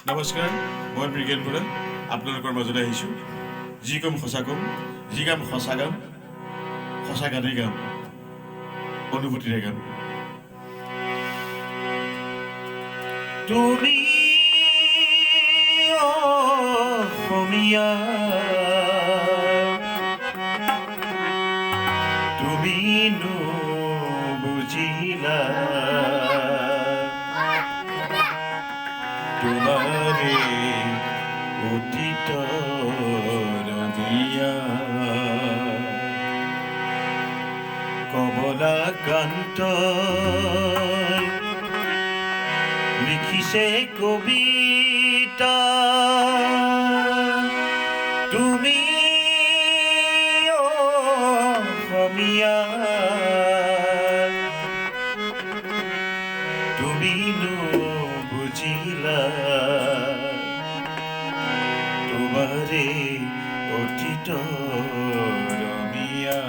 নমস্কাৰ, মই মৃগেন বৰা আপোনালোকৰ মাজলৈ আহিছোঁ। যি কম সঁচা কম, যি কাম সঁচা কাম, সঁচা গানেই গাম, অনুভূতিৰে গাম। তুমি অসমীয়া, তুমি নুবুজিলা তোমারে অতীত রঙিয়া কমলাকান্ত লিখিছে কবিতা। তুমি অসমীয়া, তুমি নুবুজিলা তোমারে অতীত রঙিয়া।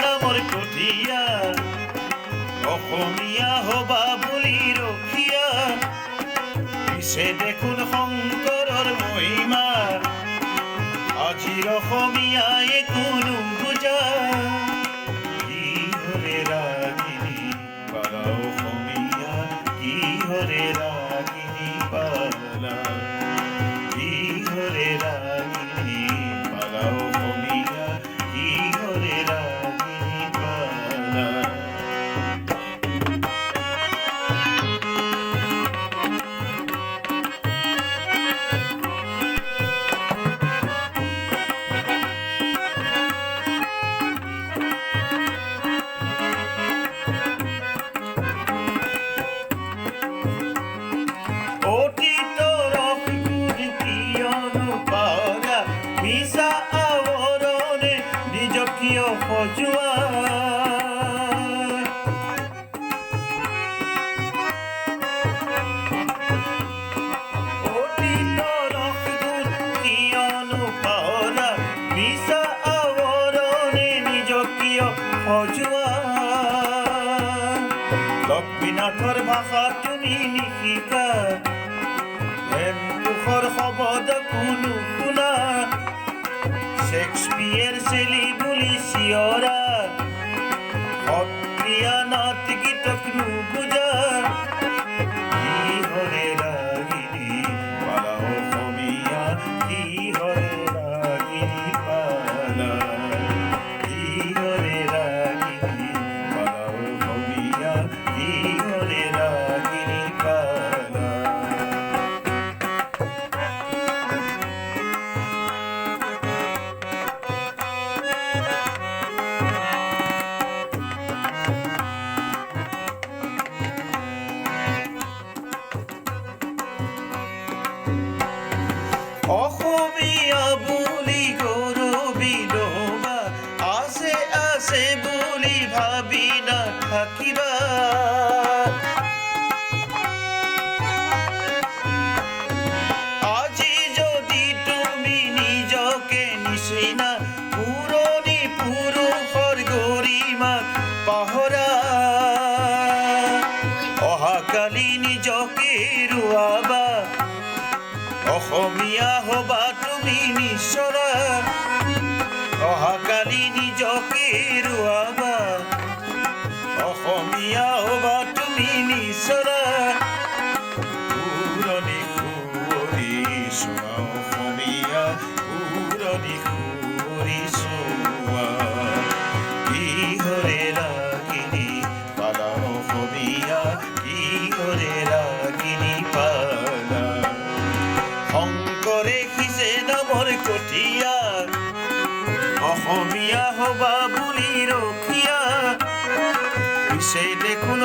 নামৰ কঠীয়া অসমীয়া হবা বুলি ৰখীয়া, পিছে দেখোন শংকৰৰ মহিমা আজিৰ অসমীয়াই কোনো বুজা। কিহৰে ৰাগিনী পালা অসমীয়া, কিহৰে ৰাগিনী পালা, কিহৰে ৰাগিনী পালা অসমীয়া, কিহৰে ৰাগিনী পালা। অতীতৰ সুৰ কিয়নো পাৰা, মিছা আৱৰণে নিজক কিয় সজোৱা। অতীতৰ সুৰ কিয়নো পাৰা, মিছা আৱৰণে নিজক কিয় সজোৱা। লক্ষ্মীনাথৰ ভাষা তুমি নিশিকা, হেমকোষৰ শব্দ কোনো শুনা, শেক্সপিয়েৰ চেলি বুলি চিঞৰা, সত্ৰীয়া নাট গীতক নুবুজা। কিহৰে ৰাগিনী পালা অসমীয়া, কিহৰে ৰাগিনী পালা, কিহৰে ৰাগিনী পালা অসমীয়া, কিহৰে ৰাগিনী পালা। অসমীয়া বুলি গৌৰৱী ল'বা, আছে আছে বুলি ভাবি নাথাকিবা। আজি যদি তুমি নিজকে নিচিনা পুৰণি পুৰুষৰ গৰিমাক পাহৰা, অহাকালি নিজকে ৰুৱাবা, অসমীয়া হবা তুমি নিশ্চৰা। অহাকালি নিজকে ৰুৱাবা, অসমীয়া হবা তুমি নিশ্চৰা। পুৰণি সুৱৰি চোৱা অসমীয়া, পুৰণি সুৱৰি চোৱা। কিহৰে ৰাগিনী পালা অসমীয়া, কিহৰে ৰাগিনী পালা। শংকৰে সিঁচে নামৰ কঠীয়া অসমীয়া হবা বুলি ৰখীয়া, পিছে দেখোন